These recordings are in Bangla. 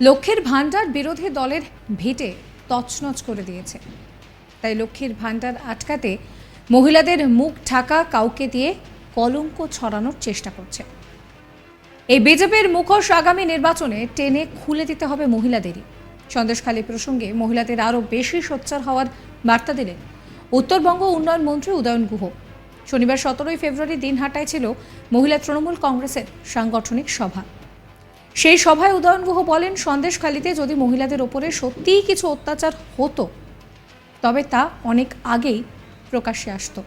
লক্ষ্মীর ভাণ্ডার বিরোধী দলের ভিটে তছনছ করে দিয়েছে। তাই লক্ষ্মীর ভাণ্ডার আটকাতে মহিলাদের মুখ ঢাকা কাউকে দিয়ে কলঙ্ক ছড়ানোর চেষ্টা করছে। এই বিজেপির মুখোশ আগামী নির্বাচনে টেনে খুলে দিতে হবে মহিলাদেরই। সন্দেশখালী প্রসঙ্গে মহিলাদের আরও বেশি সোচ্চার হওয়ার বার্তা দিলেন উত্তরবঙ্গ উন্নয়ন মন্ত্রী উদয়ন গুহ। শনিবার 17 ফেব্রুয়ারি দিনহাটায় ছিল মহিলা তৃণমূল কংগ্রেসের সাংগঠনিক সভা। সেই সভায় উদয়ন গুহ বলেন, সন্দেশখালীতে যদি মহিলাদের ওপরে সত্যিই কিছু অত্যাচার হতো তবে তা অনেক আগেই প্রকাশ্যে আসতো।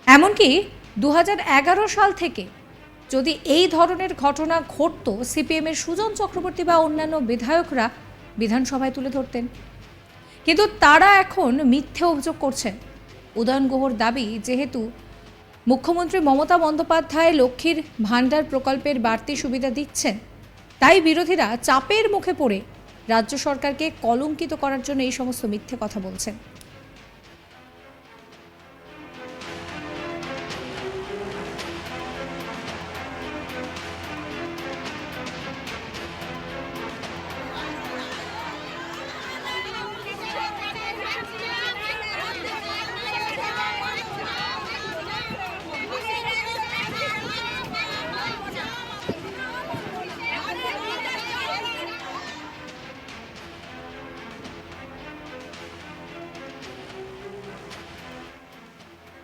এমনকি 2011 সাল থেকে যদি এই ধরনের ঘটনা ঘটতো, সিপিএমের সুজন চক্রবর্তী বা অন্যান্য বিধায়করা বিধানসভায় তুলে ধরতেন। কিন্তু তারা এখন মিথ্যে অভিযোগ করছেন। উদয়ন গুহর দাবি, যেহেতু মুখ্যমন্ত্রী মমতা বন্দ্যোপাধ্যায় লক্ষ্মীর ভাণ্ডার প্রকল্পের বাড়তি সুবিধা দিচ্ছেন, তাই বিরোধীরা চাপের মুখে পড়ে রাজ্য সরকারকে কলঙ্কিত করার জন্য এই সমস্ত মিথ্যে কথা বলছেন।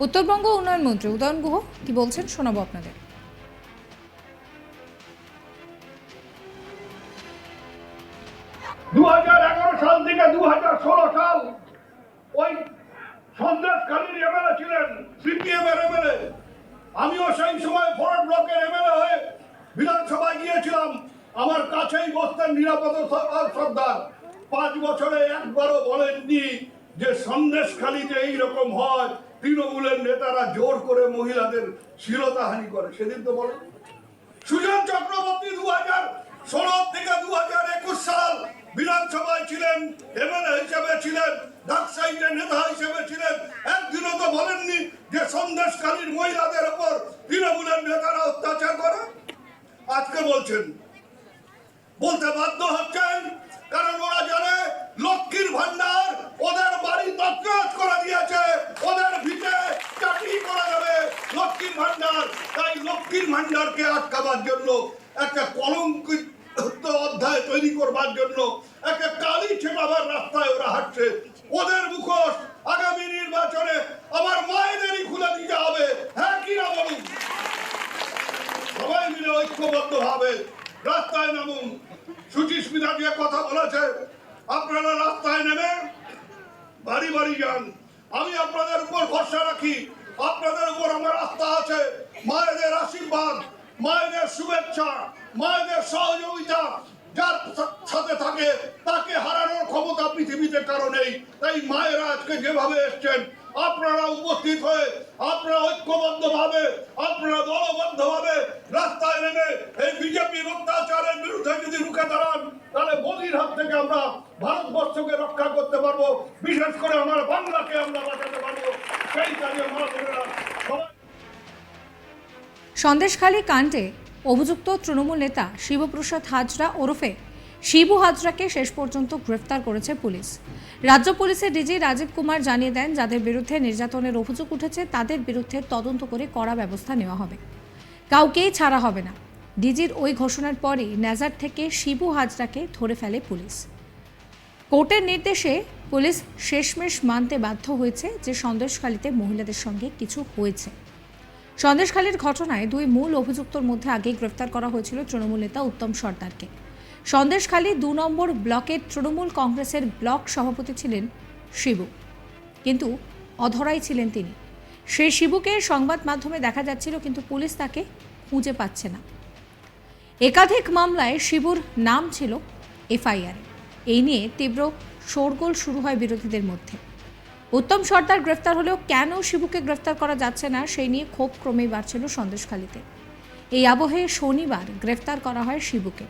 উত্তরবঙ্গ উন্নয়ন মন্ত্রী উদয়ন গুহ কি বলছেন শোনাবো আপনাদের। 2011 সাল থেকে 2016 সাল ওই সন্দেশখালীর এমএলএ ছিলেন, সিপিএম এর এমএলএ। আমিও সেই সময় ফরওয়ার্ড ব্লকের এমএলএ হয়ে বিধানসভায় গিয়েছিলাম। আমার কাছেই বসতেন নিরাপদ সর্দার। 5 বছরে একবারও বলেননি যে সন্দেশখালীতে এইরকম হয়, তৃণমূলের নেতারা জোর করে মহিলাদের শ্লীলতাহানি করে। সেদিন তো বলেন। সুজন চক্রবর্তী 2016 থেকে 2021 সাল বিধানসভায় ছিলেন, এমএলএ হিসেবে ছিলেন, ডাকসাইটের নেতা হিসেবে ছিলেন। একদিনও তো বলেননি যে সন্দেশখালীর মহিলাদের উপর তৃণমূলের নেতারা অত্যাচার করে। আজকে বলছেন, বলতে বাধ্য হচ্ছেন, কারণ ওরা জানে লক্ষ্মীর ভাণ্ডার ওদের বাড়ি তছনছ করে দিয়েছে, ওদের ভিটে চাকরি করা যাবে লক্ষ্মীর ভাণ্ডার। তাই লক্ষ্মীর ভাণ্ডারকে আটকাবার জন্য একটা কলঙ্কিত অধ্যায় তৈরি করবার জন্য একটা কালি ছেটাবার রাস্তায় ওরা হাঁটছে। ওদের মুখোশ আগামী নির্বাচনে আমার মায়েদেরই খুলে দিতে হবে। হ্যাঁ কি না বলুন? সবাই মিলে ঐক্যবদ্ধ ভাবে রাস্তায় নামুন। সুচিস্মিতা যে কথা বলেছে, আপনারা রাস্তায় নেমে বাড়ি বাড়ি যান। আমি আপনাদের উপর ভরসা রাখি, আপনাদের উপর আমার আস্থা আছে। মায়েদের আশীর্বাদ, মায়েদের শুভেচ্ছা, মায়েদের সহযোগিতা যার সাথে থাকে তাকে হারানোর ক্ষমতা পৃথিবীতে কারো নেই। তাই মায়েরা আজকে যেভাবে এসছেন, আপনারা উপস্থিত হয়ে আপনারা ঐক্যবদ্ধ ভাবে, আপনারা দলবদ্ধ ভাবে রাস্তায় নেমে এই বিজেপির অত্যাচারের বিরুদ্ধে যদি রুখে দাঁড়ান, তাহলে মোদির হাত থেকে আমরা ভারতবর্ষকে রক্ষা করতে পারবো, বিশেষ করে আমার বাংলাকে আমরা বাঁচাতে পারবো। সেই কাজে মা বোনেরা সবাই। সন্দেশখালী কাণ্ডে অভিযুক্ত তৃণমূল নেতা শিবপ্রসাদ হাজরা ওরফে শিবু হাজরাকে শেষ পর্যন্ত গ্রেফতার করেছে পুলিশ। রাজ্য পুলিশের ডিজি রাজীব কুমার জানিয়ে দেন, যাদের বিরুদ্ধে নির্যাতনের অভিযোগ উঠেছে তাদের বিরুদ্ধে তদন্ত করে কড়া ব্যবস্থা নেওয়া হবে, কাউকেই ছাড়া হবে না। ডিজির ওই ঘোষণার পরই নেজার থেকে শিবু হাজরাকে ধরে ফেলে পুলিশ। কোর্টের নির্দেশে পুলিশ শেষমেশ মানতে বাধ্য হয়েছে যে সন্দেশখালীতে মহিলাদের সঙ্গে কিছু হয়েছে। সন্দেশখালীর ঘটনায় 2 মূল অভিযুক্তর মধ্যে আগেই গ্রেফতার করা হয়েছিল তৃণমূল নেতা উত্তম সর্দারকে। সন্দেশখালী 2 নম্বর ব্লকের তৃণমূল কংগ্রেসের ব্লক সভাপতি ছিলেন শিবু, কিন্তু অধরাই ছিলেন তিনি। সেই শিবুকে সংবাদ মাধ্যমে দেখা যাচ্ছিল, কিন্তু পুলিশ তাকে খুঁজে পাচ্ছে না। একাধিক মামলায় শিবুর নাম ছিল এফআইআর। এই নিয়ে তীব্র শোরগোল শুরু হয় বিরোধীদের মধ্যে। উত্তম সর্দার গ্রেফতার হলেও কেন শিবুকে গ্রেফতার করা যাচ্ছে না সেই নিয়ে ক্ষোভ ক্রমেই বাড়ছিল সন্দেশখালীতে। এই আবহে শনিবার গ্রেফতার করা হয় শিবুকে।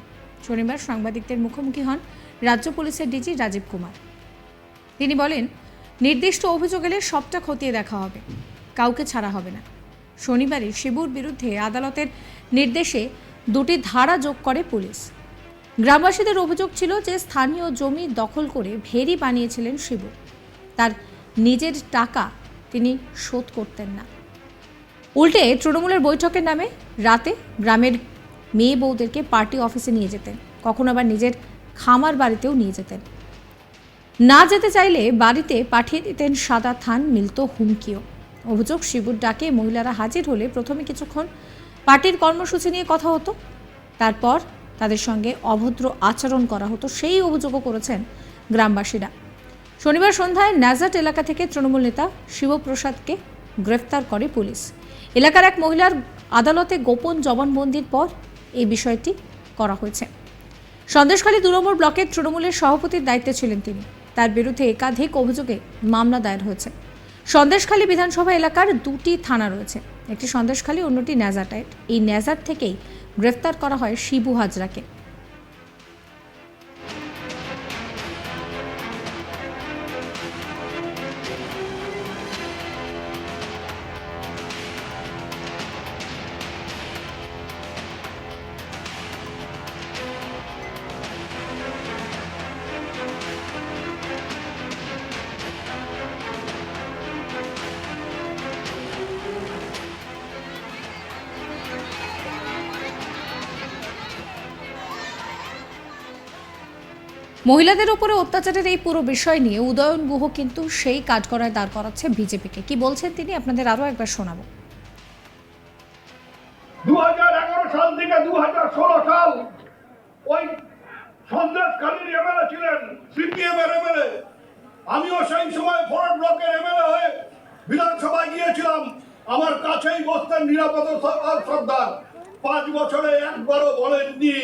শনিবার সাংবাদিকদের মুখোমুখি হন রাজ্য পুলিশের ডিজি রাজীব কুমার। তিনি বলেন, নির্দিষ্ট অভিযোগ এলে সবটা খতিয়ে দেখা হবে, কাউকে ছাড়া হবে না। শনিবারই শিবুর বিরুদ্ধে আদালতের নির্দেশে 2টি ধারা যোগ করে পুলিশ। গ্রামবাসীদের অভিযোগ ছিল যে স্থানীয় জমি দখল করে ভেরি বানিয়েছিলেন শিবু। তার নিজের টাকা তিনি শোধ করতেন না, উল্টে তৃণমূলের বৈঠকের নামে রাতে গ্রামের মেয়ে বউদেরকে পার্টি অফিসে নিয়ে যেতেন, কখনো আবার নিজের খামার বাড়িতেও নিয়ে যেতেন। না যেতে চাইলে বাড়িতে পাঠিয়ে দিতেন সাদা থান, মিলত হুমকিও। অভিযোগ, শিবুর ডাকে মহিলারা হাজির হলে প্রথমে কিছুক্ষণ পার্টির কর্মসূচি নিয়ে কথা হতো, তারপর তাদের সঙ্গে অভদ্র আচরণ করা হতো। সেই অভিযোগও করেছেন গ্রামবাসীরা। শনিবার সন্ধ্যায় ন্যাজাট এলাকা থেকে তৃণমূল নেতা শিবপ্রসাদকে গ্রেফতার করে পুলিশ। এলাকার এক মহিলার আদালতে গোপন জবানবন্দির পর এই বিষয়টি করা হয়েছে। সন্দেশখালী 2 নম্বর ব্লকের তৃণমূলের সভাপতির দায়িত্বে ছিলেন তিনি। তার বিরুদ্ধে একাধিক অভিযোগে মামলা দায়ের হয়েছে। সন্দেশখালী বিধানসভা এলাকার 2টি থানা রয়েছে, একটি সন্দেশখালী, অন্যটি ন্যাজাটাইট। এই ন্যাজাট থেকেই গ্রেফতার করা হয় শিবু হাজরাকে। মহিলাদের উপরে অত্যাচারের এই পুরো বিষয় নিয়ে উদয়ন গুহ কিন্তু সেই কাঠগড়ায় দাঁড় করাচ্ছে বিজেপিকে। কি বলছেন তিনি, আপনাদের আরো একবার শোনাবো। 2011 সাল থেকে 2016 সাল ওই সন্দেশখালীর এমএলএ ছিলেন সিপিএম এর এমএলএ। আমিও সেই সময় ফরওয়ার্ড ব্লকের এমএলএ হয়ে বিধানসভায় গিয়েছিলাম। আমার কাছেই বসতেন নিরাপদ সর্দার। 5 বছরে একবারও বলেননি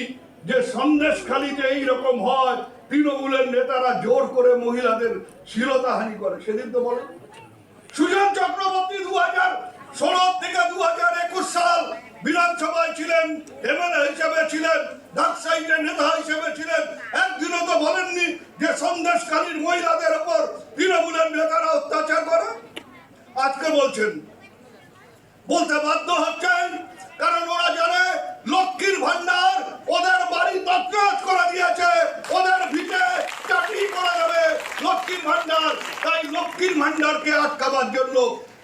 যে সন্দেশখালীতে এইরকম হয়, তৃণমূলের নেতারা জোর করে মহিলাদের শ্লীলতাহানি করে। সেদিন তো বলেন। সুজন চক্রবর্তী 2016 থেকে 2021 সাল বিধানসভায় ছিলেন, এমএলএ হিসেবে ছিলেন, ডাকসাইটের নেতা হিসেবে ছিলেন। একদিনও তো বলেননি যে সন্দেশখালীর মহিলাদের উপর তৃণমূলের নেতারা অত্যাচার করে। আজকে বলছেন, বলতে বাধ্য হচ্ছেন, কারণ ওরা জানে লক্ষ্মীর ভান্ডার ওদের বাড়ি তছনছ করে দিয়েছে, ওদের ভিটে চাকরি করা যাবে লক্ষ্মীর ভান্ডার। তাই লক্ষ্মীর ভান্ডারকে আটকাবার জন্য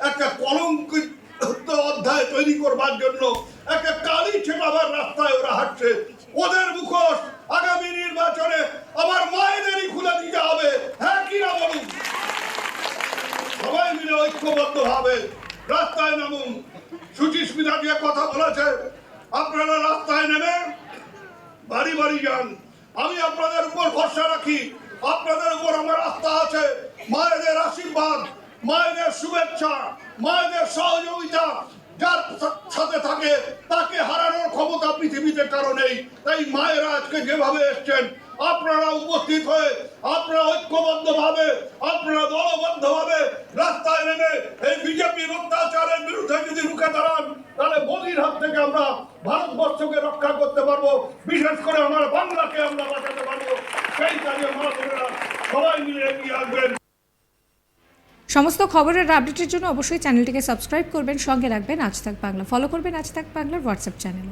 একটা কলঙ্কিত অধ্যায় তৈরি করবার জন্য একটা কালি ছেটাবার রাস্তায় ওরা হাঁটছে। ওদের মুখোশ আগামী নির্বাচনে আমার মায়েদেরই খুলে দিতে হবে। হ্যাঁ কি না বলুন? সবাই মিলে ঐক্যবদ্ধ ভাবে রাস্তায় নামুন। সুচিস্মিতা দিয়ে কথা বলেছে, আপনারা রাস্তায় নেমে বাড়ি বাড়ি যান। আমি আপনাদের উপর ভরসা রাখি, আপনাদের উপর আমার আস্থা আছে। মায়েদের আশীর্বাদ, মায়েদের শুভেচ্ছা, মায়েদের সহযোগিতা যার সাথে থাকে তাকে হারানোর ক্ষমতা পৃথিবীতে কারো নেই। তাই মায়েরা আজকে যেভাবে এসছেন, আপনারা উপস্থিত হয়ে, আপনারা ঐক্যবদ্ধ ভাবে, আপনারা দলবদ্ধ ভাবে রাস্তায় নেমে এই বিজেপির অত্যাচারের বিরুদ্ধে যদি রুখে দাঁড়ান, তাহলে মোদির হাত থেকে আমরা ভারতবর্ষকে রক্ষা করতে পারবো, বিশেষ করে আমার বাংলাকে আমরা বাঁচাতে পারবো। সেই কাজে মা বোনেরা সবাই মিলে এগিয়ে আসবেন। সমস্ত খবরের আপডেটের জন্য অবশ্যই চ্যানেলটিকে সাবস্ক্রাইব করবেন, সঙ্গে রাখবেন আজ তাক বাংলা, ফলো করবেন আজ তাক বাংলার হোয়াটসঅ্যাপ চ্যানেল।